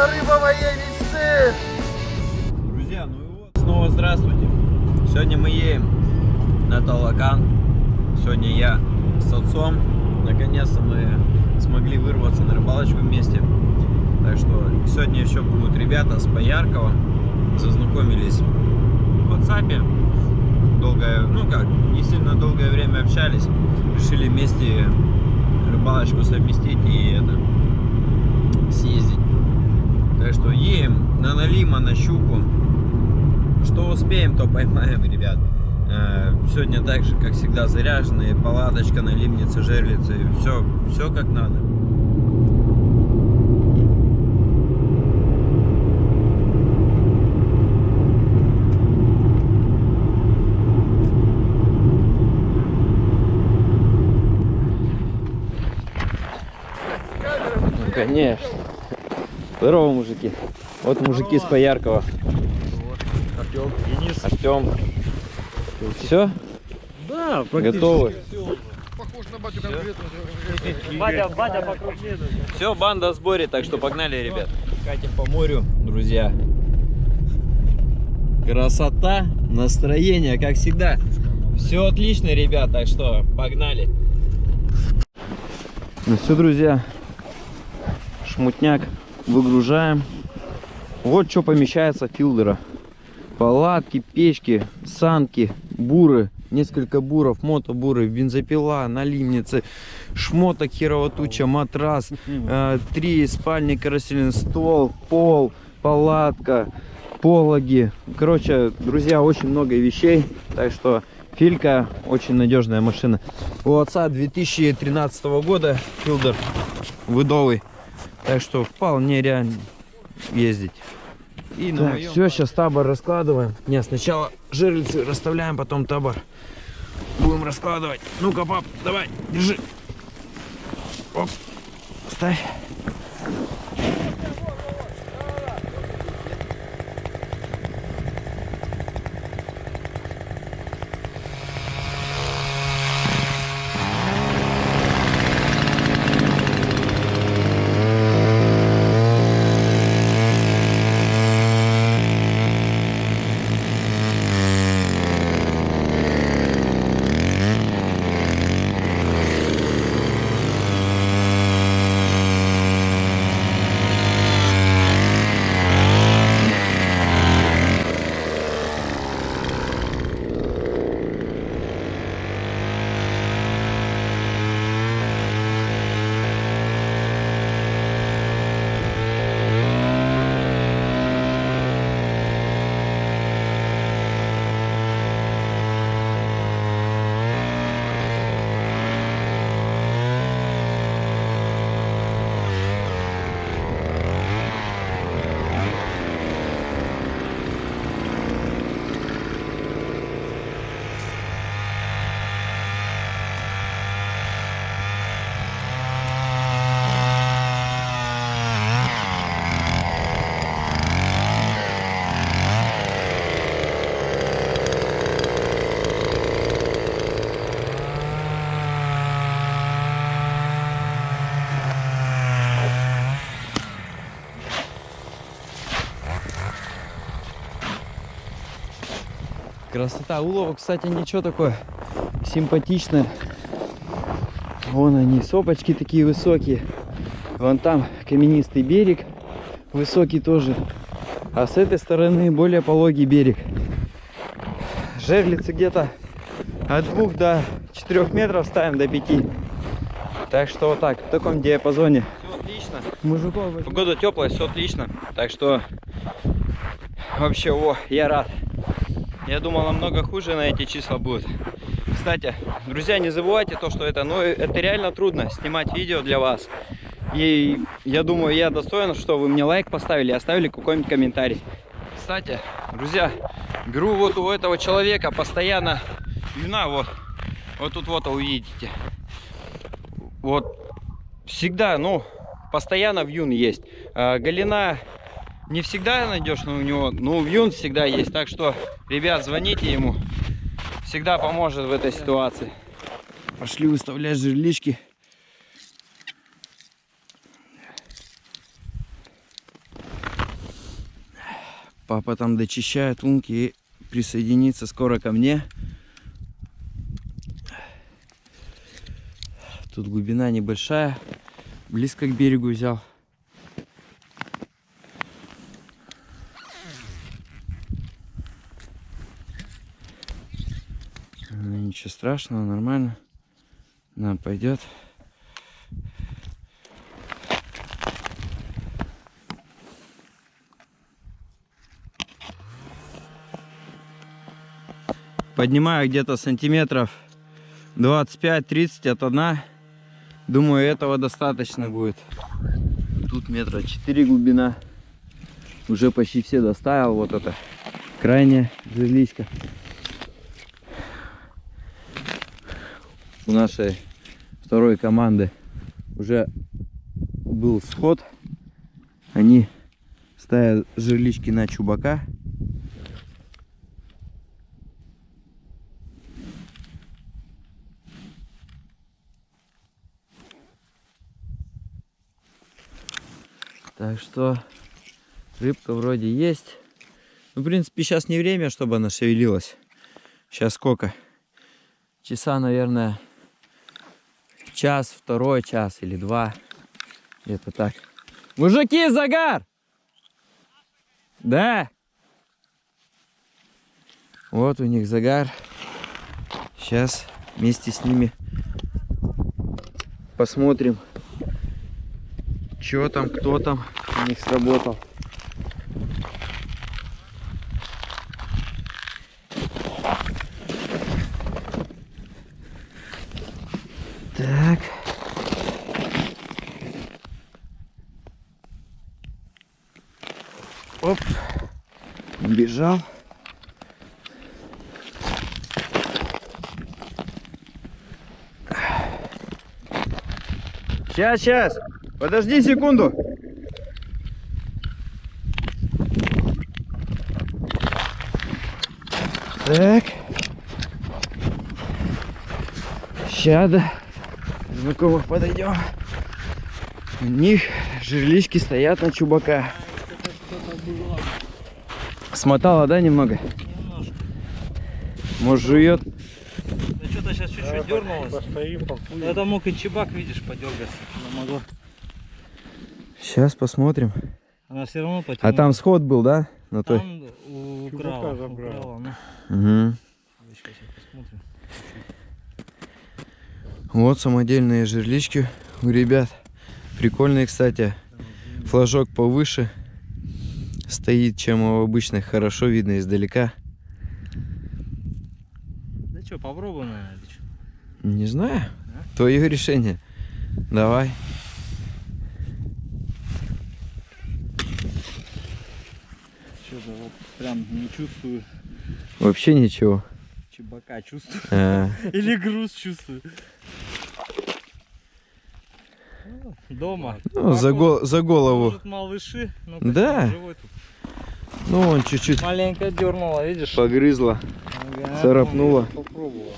рыба моей мечты! Друзья, ну и вот, снова здравствуйте. Сегодня мы едем на Талакан. Сегодня я с отцом. Наконец-то мы смогли вырваться на рыбалочку вместе. Так что сегодня еще будут ребята с Пояркова. Зазнакомились в WhatsApp. Не сильно долгое время общались. Решили вместе рыбалочку совместить и съездить. Так что едем на налима, на щуку. Что успеем, то поймаем, ребят. Сегодня так же, как всегда, заряженные. Палаточка, налимница, жерлицы. Все как надо. Ну, конечно. Здорово, мужики. Вот мужики с Пояркова. Артем, Денис. Артем. Все? Да, готовы. Похож на батю конкретно. Батя покрупнее. Все, банда в сборе, так что погнали, ребят. Катим по морю, друзья. Красота, настроение, как всегда. Все отлично, ребят, так что погнали. Ну все, друзья. Шмутняк выгружаем. Вот что помещается в филдера. Палатки, печки, санки, буры, несколько буров, мотобуры, бензопила, налимницы, шмоток херово туча, матрас, 3 спальника, расстеленный стол, пол, палатка, пологи. Короче, друзья, очень много вещей, так что Филька очень надежная машина. У отца 2013 года филдер выдовый, так что вполне реально ездить. И так, все, сейчас табор раскладываем. Не, сначала жерлицы расставляем, потом табор будем раскладывать. Ну-ка, пап, давай, держи. Оп, ставь. Красота. Улов, кстати, ничего такое симпатичное. Вон они, сопочки такие высокие. Вон там каменистый берег, высокий тоже. А с этой стороны более пологий берег. Жерлицы где-то от 2 до 4 метров ставим, до 5. Так что вот так, в таком диапазоне. Все отлично. Мужиков, погода теплая, все отлично. Так что вообще, я рад. Я думал, намного хуже на эти числа будет. Кстати, друзья, не забывайте то, что это реально трудно снимать видео для вас. И я думаю, я достоин, что вы мне лайк поставили и оставили какой-нибудь комментарий. Кстати, друзья, беру вот у этого человека постоянно вина, вот тут вот увидите. Вот всегда, постоянно вьюн есть. Галина не всегда найдешь, но у него, вьюн всегда есть. Так что, ребят, звоните ему. Всегда поможет в этой ситуации. Пошли выставлять жерлички. Папа там дочищает лунки и присоединится скоро ко мне. Тут глубина небольшая. Близко к берегу взял. Ну, ничего страшного, нормально. Нам пойдет. Поднимаю где-то сантиметров 25-30 от дна. Думаю, этого достаточно будет. Тут метра 4 глубина. Уже почти все доставил. Вот это крайняя жерличка. У нашей второй команды уже был сход. Они ставят жерлички на чубака. Так что рыбка вроде есть. Ну, в принципе, сейчас не время, чтобы она шевелилась. Сейчас сколько? Часа, наверное, час, второй час или два. Где-то так. Мужики, загар! Да. Вот у них загар. Сейчас вместе с ними посмотрим, что там, кто там у них сработал. Так. Оп. Бежал. Сейчас. Подожди секунду. Так. Сейчас до знакомых подойдем. У них жерлички стоят на чубака. Смотала, да, немного? Немножко. Может, жует? Да что-то сейчас чуть-чуть дернулось. Это мог и чебак, видишь, подергаться. Она могла. Сейчас посмотрим. Она все равно потянула. А там сход был, да? На той? Там украла. Ну. Угу. Сейчас посмотрим. Вот самодельные жерлички у ребят. Прикольные, кстати. Флажок повыше стоит, чем у обычных. Хорошо видно издалека. Да что, попробуем, наверное, или что? Не знаю. Твое решение. Давай. Что-то вот прям не чувствую Вообще ничего. чебака, чувствую. Или груз чувствую. Дома. Ну, за голову. Может, малыши, но Да. живой тут. Ну, он чуть-чуть Маленько дернула, видишь? погрызла, Ага. царапнула. Попробовала.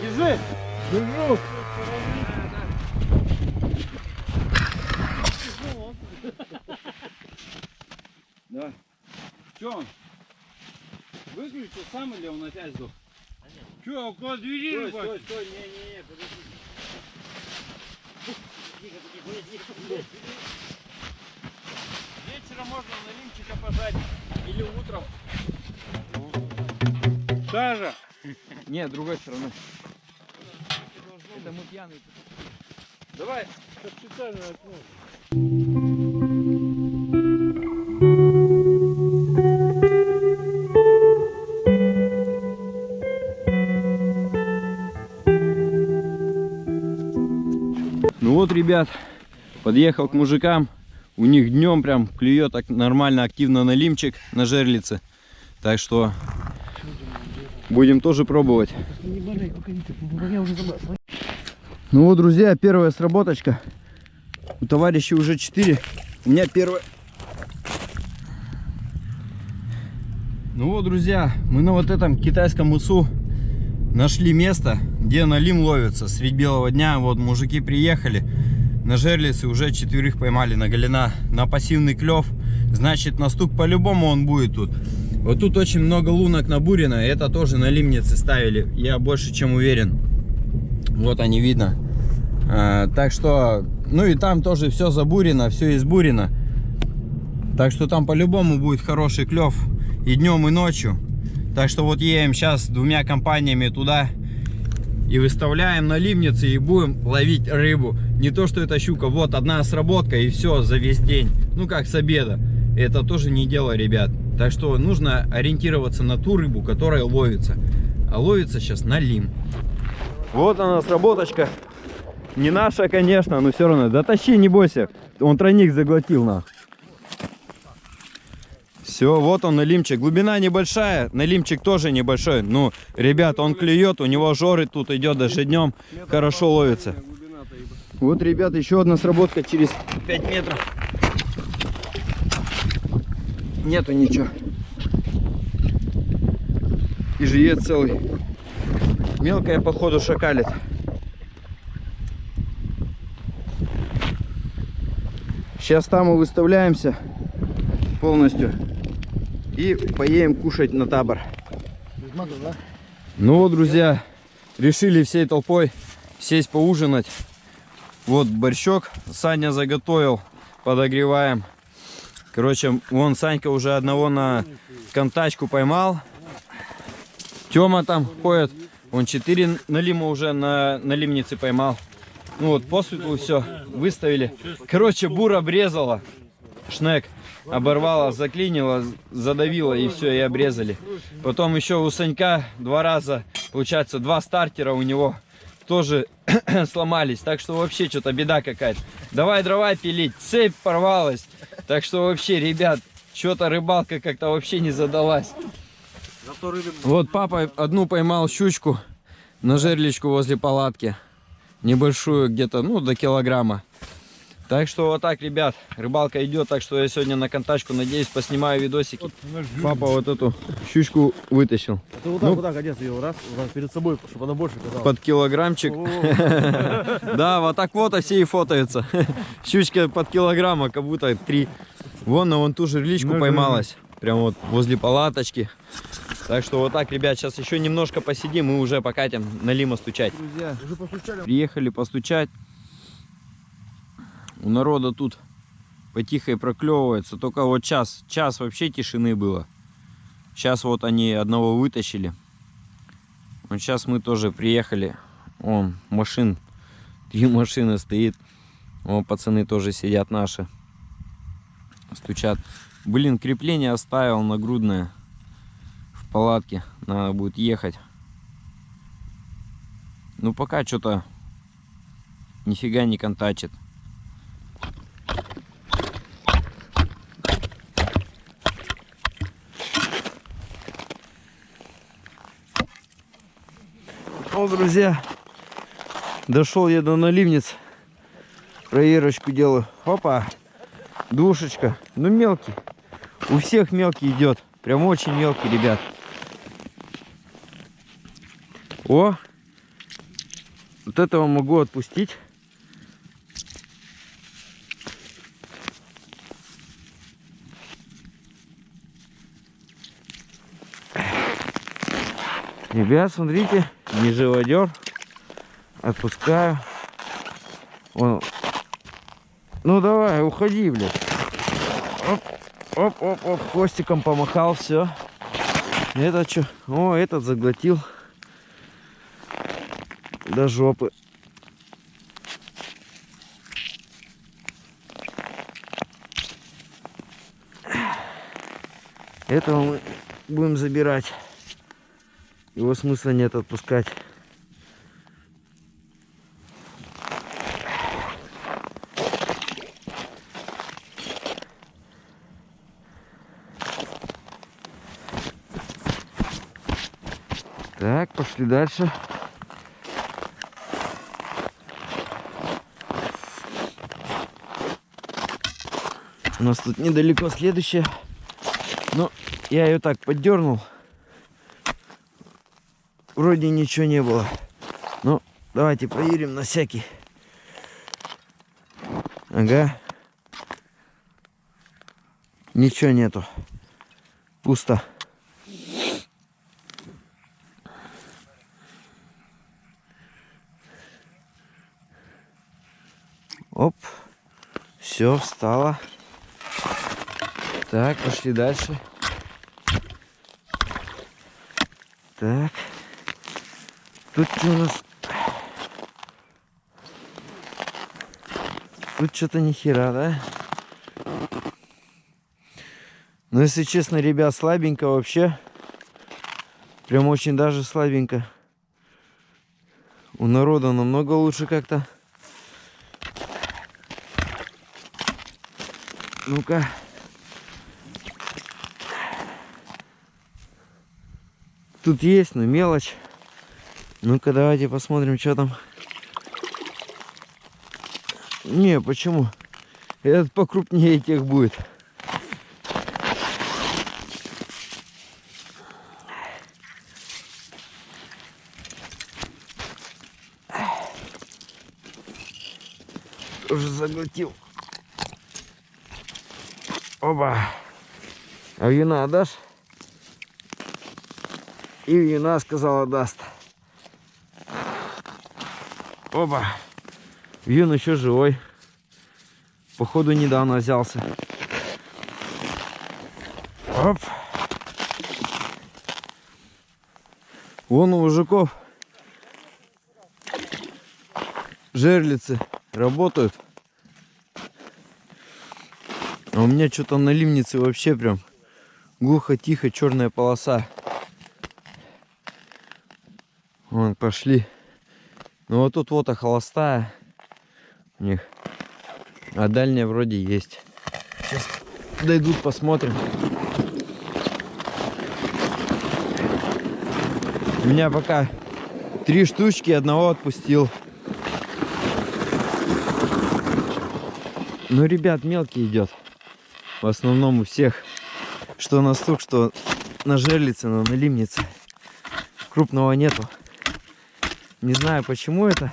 Держи! Держу! Да. Че он? Выключил сам или он опять сдох? Че, около двери? Стой, не, подожди. Вечером можно на лимчика пожать. Или утром. Сажа! Нет, другой стороны. Это мы пьяные. Давай. Специально окно. Ну вот, ребят, подъехал к мужикам. У них днем прям клюет так нормально, активно на лимчик, на жерлице. Так что будем тоже пробовать. Ну вот, друзья, первая сработочка. У товарища уже 4. У меня первая. Ну вот, друзья, мы на вот этом китайском мысу нашли место, где налим ловится средь белого дня. Вот мужики приехали на жерлицы, уже 4 поймали на голена, на пассивный клев. Значит, на стук по-любому он будет тут. Вот тут очень много лунок набурено, это тоже на лимнице ставили, я больше чем уверен. Вот они, видно. Так что, ну и там тоже все забурено, все избурено. Так что там по-любому будет хороший клев и днем, и ночью. Так что вот едем сейчас с 2 компаниями туда и выставляем на лимнице и будем ловить рыбу. Не то, что это щука, вот одна сработка и все за весь день. Ну как с обеда. Это тоже не дело, ребят. Так что нужно ориентироваться на ту рыбу, которая ловится. А ловится сейчас на лим. Вот она сработочка. Не наша, конечно, но все равно. Да тащи, не бойся. Он тройник заглотил нах. Все, вот он налимчик. Глубина небольшая, налимчик тоже небольшой. Ну, ребят, он клюет, у него жоры тут идет даже днем. Хорошо ловится. Вот, ребят, еще одна сработка через 5 метров. Нету ничего. И живет целый. Мелкая, походу, шакалит. Сейчас там мы выставляемся полностью и поедем кушать на табор. Ну вот, друзья, решили всей толпой сесть поужинать. Вот борщок Саня заготовил, подогреваем. Короче, вон Санька уже одного на контачку поймал. Тёма там ходит, он 4 налима уже на лимнице поймал. Ну вот, по светлу все выставили. Короче, бур обрезала, шнек оборвала, заклинила, задавила и все, и обрезали. Потом еще у Санька 2 раза, получается, 2 стартера у него тоже сломались. Так что вообще что-то беда какая-то. Давай дрова пилить, цепь порвалась. Так что вообще, ребят, что-то рыбалка как-то вообще не задалась. Вот папа одну поймал щучку на жерличку возле палатки. Небольшую, где-то, ну, до килограмма. Так что вот так, ребят, рыбалка идет. Так что я сегодня на контачку, надеюсь, поснимаю видосики. Папа вот эту щучку вытащил. Ты вот так, вот так одеться ее раз перед собой, чтобы она больше казалась. Под килограммчик. Да, вот так вот все и фотаются. Щучка под килограмма, как будто 3. Вон ту жерличку поймалась. Прям вот возле палаточки. Так что вот так, ребят, сейчас еще немножко посидим и уже покатим на лима стучать. Друзья, уже постучали. Приехали постучать. У народа тут потихо и проклевывается. Только вот час вообще тишины было. Сейчас вот они одного вытащили. Вот сейчас мы тоже приехали. Вон машин, 3 машины стоит. Вон пацаны тоже сидят наши. Стучат. Блин, крепление оставил нагрудное в палатке. Надо будет ехать. Ну пока что-то нифига не контачит. О, друзья, дошел я до наливниц. Проверочку делаю. Опа, душечка. Ну мелкий. У всех мелкий идет. Прям очень мелкий, ребят. О, вот этого могу отпустить. Ребят, смотрите, не живодер. Отпускаю. Вон. Ну давай, уходи, блядь. Оп, оп, оп, оп, хвостиком помахал, все. Это что? О, этот заглотил до жопы. Этого мы будем забирать. Его смысла нет отпускать. Так, пошли дальше. У нас тут недалеко следующее. Но Я ее так поддернул. Вроде ничего не было. Ну, давайте проверим на всякий. Ага. Ничего нету. Пусто. Оп. Все, встало. Так, пошли дальше. Так. Тут что у нас? Тут что-то ни хера, да? Но если честно, ребят, слабенько вообще. Прям очень даже слабенько. У народа намного лучше как-то. Ну-ка. Тут есть, но мелочь. Ну-ка, давайте посмотрим, что там. Не, почему? Этот покрупнее тех будет. Уже заглотил. Оба. А вина отдашь? И вина сказала даст. Оба. Вьюн еще живой. Походу недавно взялся. Оп. Вон у мужиков жерлицы работают. А у меня что-то на ливнице вообще прям глухо-тихо, черная полоса. Вон, пошли. Ну вот тут вот холостая у них. А дальняя вроде есть. Сейчас дойдут, посмотрим. У меня пока 3 штучки, одного отпустил. Ну, ребят, мелкий идет. В основном у всех. Что на стук, что на жерлице, но на лимнице. Крупного нету. Не знаю, почему это.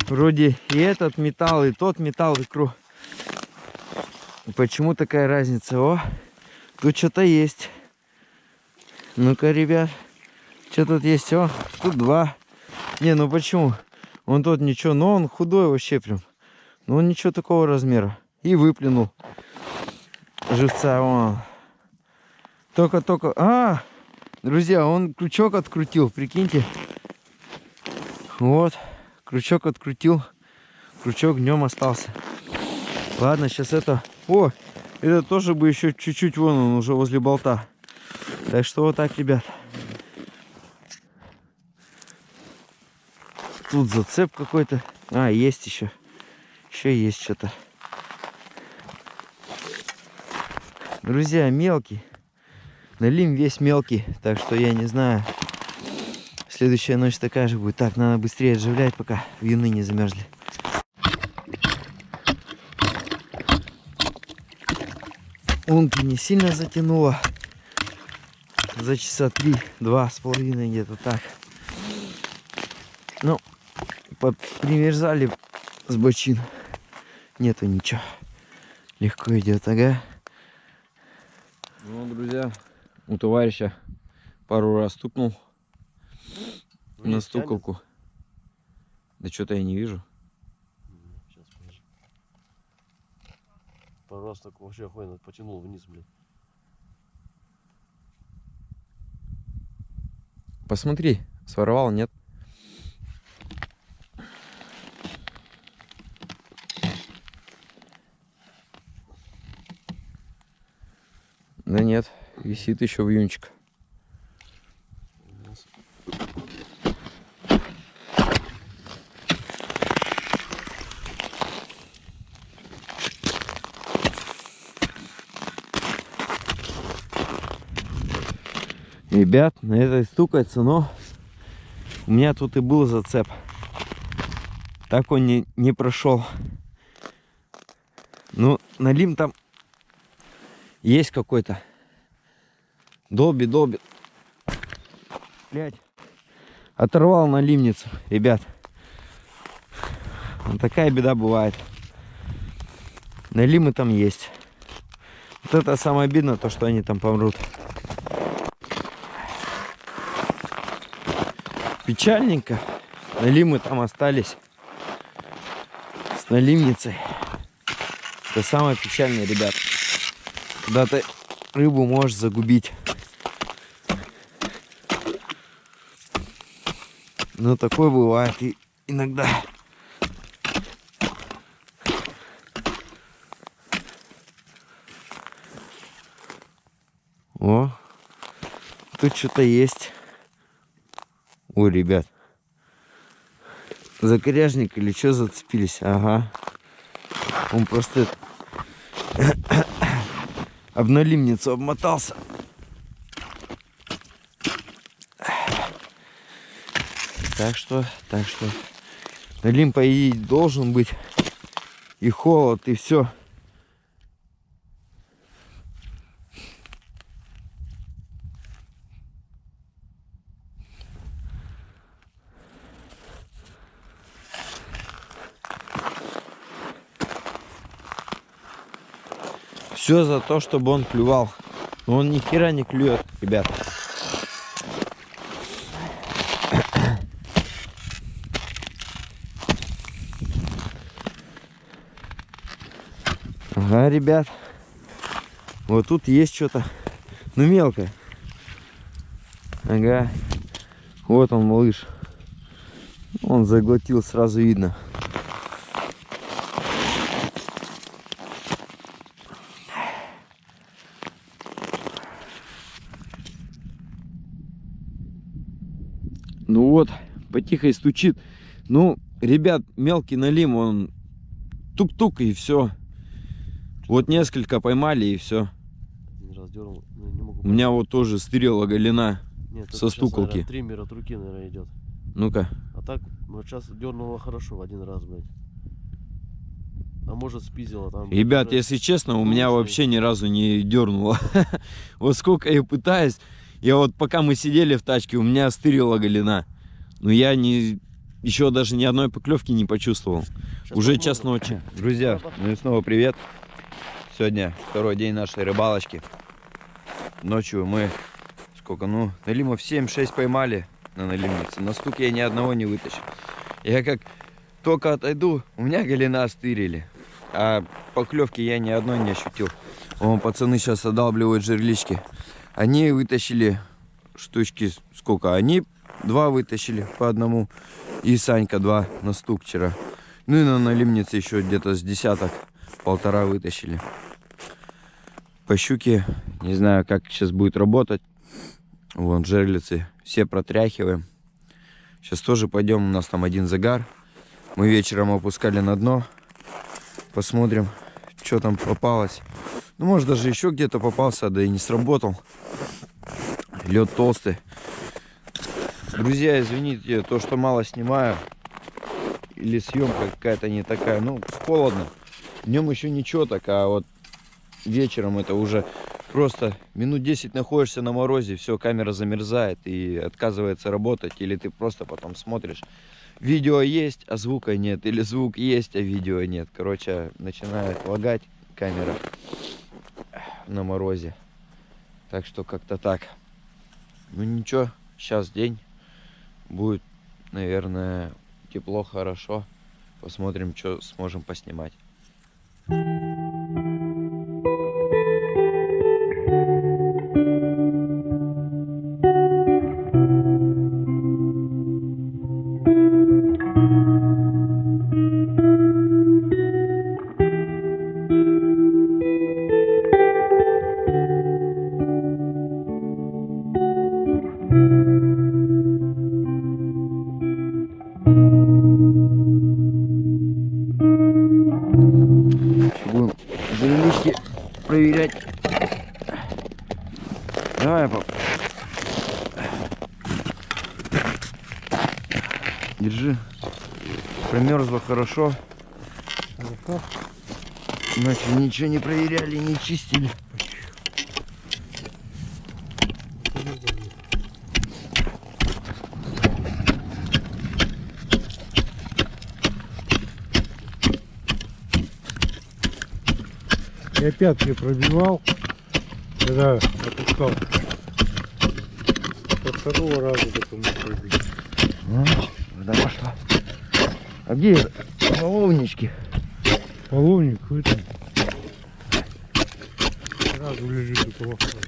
Вроде и этот металл, и тот металл, и круг. Почему такая разница? О, тут что-то есть. Ну-ка, ребят. Что тут есть? О, тут 2. Не, ну почему? Он тот ничего, но он худой вообще прям. Но он ничего такого размера. И выплюнул живца. Вон. Только-только. А, друзья, он крючок открутил, прикиньте. Вот, крючок открутил. Крючок днем остался. Ладно, сейчас это... О, это тоже бы еще чуть-чуть, вон он уже возле болта. Так что вот так, ребят. Тут зацеп какой-то. А, есть еще. Еще есть что-то. Друзья, мелкий. Налим весь мелкий. Так что я не знаю. Следующая ночь такая же будет. Так, надо быстрее отживлять, пока вьюны не замерзли. Лунки не сильно затянуло. За часа 3, 2,5 где-то так. Ну, примерзали с бочин. Нету ничего. Легко идет, ага. Ну, друзья, у товарища пару раз стукнул. На стуколку. Да что-то я не вижу. Сейчас, подожди. Пару раз так вообще охуенно потянул вниз, блин. Посмотри, своровал, нет? Да нет, висит еще вьюнчик. Ребят, на этой стукается, но у меня тут и был зацеп. Так он не прошел. Ну, налим там есть какой-то. Долбит, долбит. Блять. Оторвал налимницу, ребят. Вот такая беда бывает. Налимы там есть. Вот это самое обидное, то что они там помрут. Печальненько. Налимы там остались. С налимницей. Это самое печальное, ребят. Когда ты рыбу можешь загубить. Но такое бывает и иногда. О, тут что-то есть. Ой, ребят. За коряжник или что зацепились? Ага. Он просто об налимницу обмотался. Так что налим, по идее, должен быть. И холод, и все. Все за то, чтобы он клювал. Но он ни хера не клюет, ребят. Ага, ребят. Вот тут есть что-то. Ну, мелкое. Ага. Вот он, малыш. Он заглотил, сразу видно. Ну вот, потихо стучит. Ну, ребят, мелкий налим, он тук-тук и все. Вот несколько поймали и все. Один раз дернул, ну, не могу У меня вот тоже стырила голена. Нет, со стуколки. Триммер от руки, наверное, идет. Ну-ка. А так, вот сейчас дернуло хорошо в один раз, блядь. А может спиздило там. Ребят, если честно, у меня вообще ни разу не дернуло. Вот сколько я пытаюсь. Я вот пока мы сидели в тачке, у меня стырила голена. Но я еще даже ни одной поклевки не почувствовал. Уже час ночи. Друзья, ну и снова привет. Сегодня второй день нашей рыбалочки. Ночью мы налимов 7-6 поймали на налимнице. На стук я ни одного не вытащил. Я как только отойду, у меня голена стырили. А поклевки я ни одной не ощутил. Вон пацаны сейчас одалбливают жерлички. Они вытащили штучки, сколько? Они 2 вытащили по одному. И Санька 2 на стук вчера. Ну и на налимнице еще где-то с десяток, 1,5 вытащили. По щуке, не знаю, как сейчас будет работать. Вон жерлицы все протряхиваем. Сейчас тоже пойдем, у нас там один загар. Мы вечером опускали на дно. Посмотрим, что там попалось. Ну, может, даже еще где-то попался, да и не сработал. Лед толстый. Друзья, извините, то, что мало снимаю. Или съемка какая-то не такая. Ну, холодно. Днем еще ничего так, а вот вечером это уже просто минут 10 находишься на морозе, все, камера замерзает и отказывается работать. Или ты просто потом смотришь. Видео есть, а звука нет. Или звук есть, а видео нет. Короче, начинает лагать камера на морозе. Так что как-то так. Ну ничего, сейчас день. Будет, наверное, тепло, хорошо. Посмотрим, что сможем поснимать. Будем жерлички проверять. Давай, пап. Держи. Промерзло хорошо. Иначе ничего не проверяли, не чистили. Я пятки пробивал, когда опускал. Со второго раза только мог пробить. Вода пошла. А где половнички? Половник в этом. Сразу лежит около входа.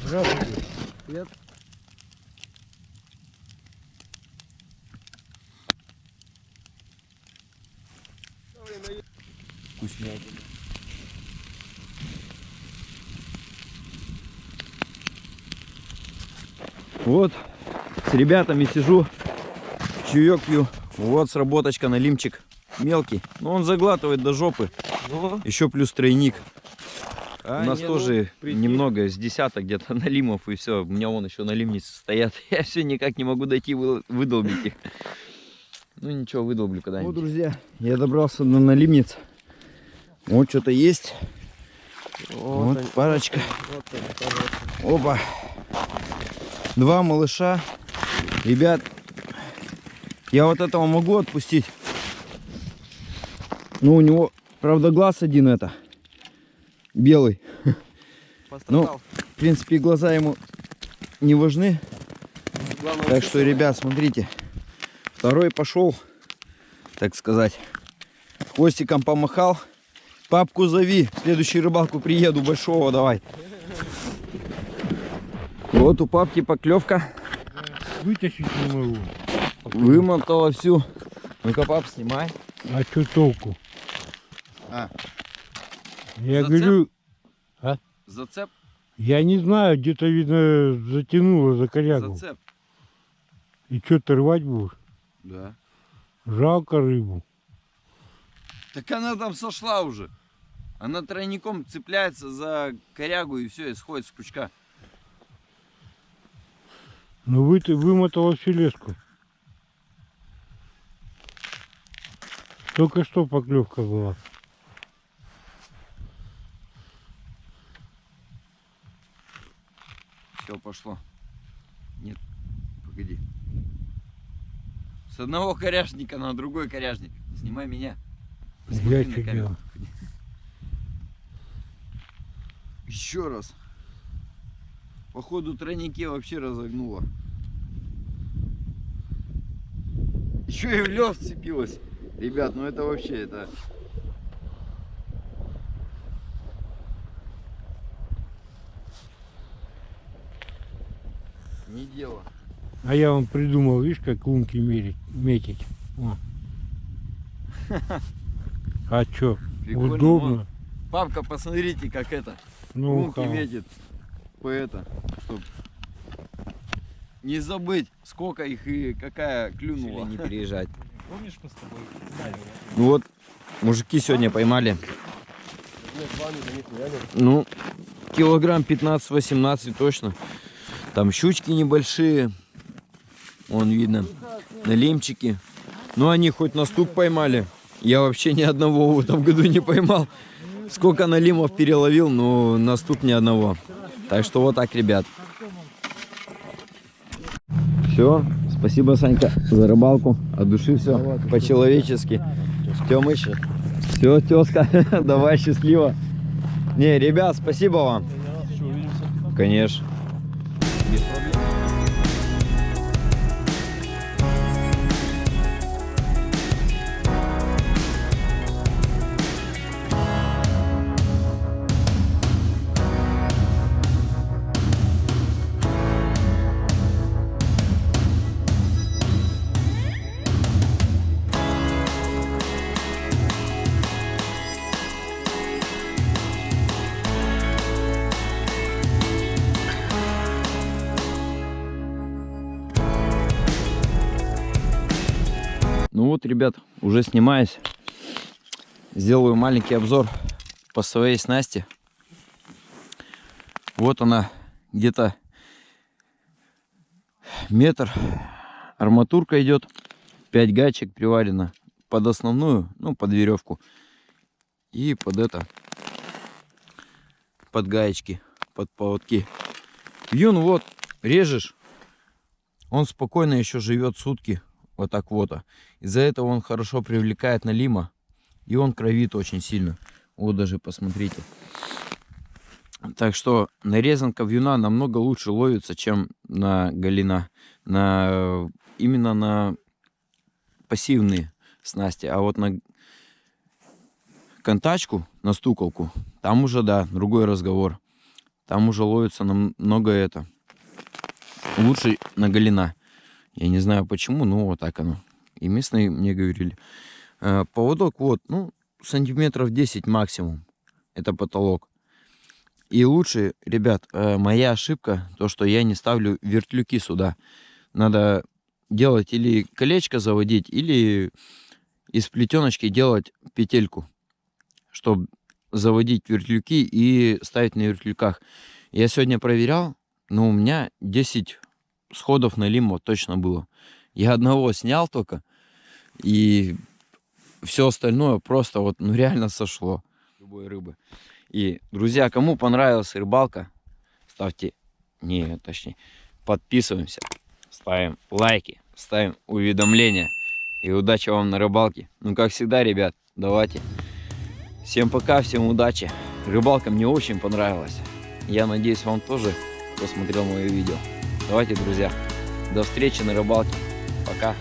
Сразу лежит. Нет. Вкуснятина. Вот, с ребятами сижу, чаек пью. Вот сработочка, налимчик мелкий. Но он заглатывает до жопы. Ну, Еще плюс тройник. У нас не, тоже ну, прикинь. немного, с десяток где-то налимов и все. У меня вон еще налимницы стоят. Я все никак не могу дойти выдолбить их. Ну ничего, выдолблю когда-нибудь. Вот, друзья, я добрался до налимниц. Вот что-то есть. Вот они, парочка. вот они, пожалуйста. Опа. Два малыша. Ребят, я вот этого могу отпустить. Ну, у него, правда, глаз один это. Белый. Ну, Пострадал. в принципе, глаза ему не важны. Главное, Так что, ребят, смотрите. Второй пошел, так сказать. Хвостиком помахал. Папку зови. В следующую рыбалку приеду большого, давай. Вот у папки поклевка. Вытащить не могу. Вымотала всю. Ну-ка, пап, снимай. А что толку? А, Я Зацеп? говорю, зацеп? я не знаю, где-то, видно, затянуло за корягу. Зацеп. И что ты рвать будешь? Да. Жалко рыбу. Так она там сошла уже. Она тройником цепляется за корягу и все, и сходит с крючка. Ну вымотала всю леску. Только что поклевка была. Все, пошло. Нет, погоди. С одного коряжника на другой коряжник. Снимай меня. Посмотри Я на что камеру. делаю? Еще раз. Походу тройники вообще разогнуло. Еще и в лед вцепилась. Ребят, ну это вообще это... Не дело. А я вам придумал, видишь, как лунки метить. О. А что? Прикольно, Удобно. вон. Папка, посмотрите, как это. Ну, Лунки метит. По это. Чтоб не забыть, сколько их и какая клюнула. Не переезжать. Помнишь, мы с тобой? Ну вот, мужики сегодня поймали. Нет, вами, да нихуя нет. Ну, килограмм 15-18 точно. Там щучки небольшие. Вон видно. Налимчики. Ну они хоть на стук поймали. Я вообще ни одного в этом году не поймал. Сколько налимов переловил, но на стук ни одного. Так что вот так, ребят. Все. Спасибо, Санька, за рыбалку. От души все. По-человечески. Тёмыч. Все, тезка. Давай, счастливо. Не, ребят, спасибо вам. Конечно. Без проблем. Ну вот, ребят, уже снимаюсь. Сделаю маленький обзор по своей снасти. Вот она, где-то метр. Арматурка идет. 5 гаечек приварено под основную, ну, под веревку. И под это, под гаечки, под поводки. Вьюн вот, режешь. Он спокойно еще живет сутки. Вот так вот. Из-за этого он хорошо привлекает налима. И он кровит очень сильно. Вот даже посмотрите. Так что нарезанка вьюна намного лучше ловится, чем на галина. Именно на пассивные снасти. А вот на контачку, на стуколку, там уже, да, другой разговор. Там уже ловится намного лучше на галина. Я не знаю почему, но вот так оно. И местные мне говорили. Поводок вот, ну, сантиметров 10 максимум. Это потолок. И лучше, ребят, моя ошибка, то, что я не ставлю вертлюки сюда. Надо делать или колечко заводить, или из плетеночки делать петельку, чтобы заводить вертлюки и ставить на вертлюках. Я сегодня проверял, но у меня 10 сходов на лимбо точно было. Я одного снял только, и все остальное просто вот, ну, реально сошло. Любой рыбы. И, друзья, кому понравилась рыбалка, подписываемся, ставим лайки, ставим уведомления. И удачи вам на рыбалке. Ну, как всегда, ребят, давайте. Всем пока, всем удачи. Рыбалка мне очень понравилась. Я надеюсь, вам тоже посмотрел мое видео. Давайте, друзья, до встречи на рыбалке. Пока.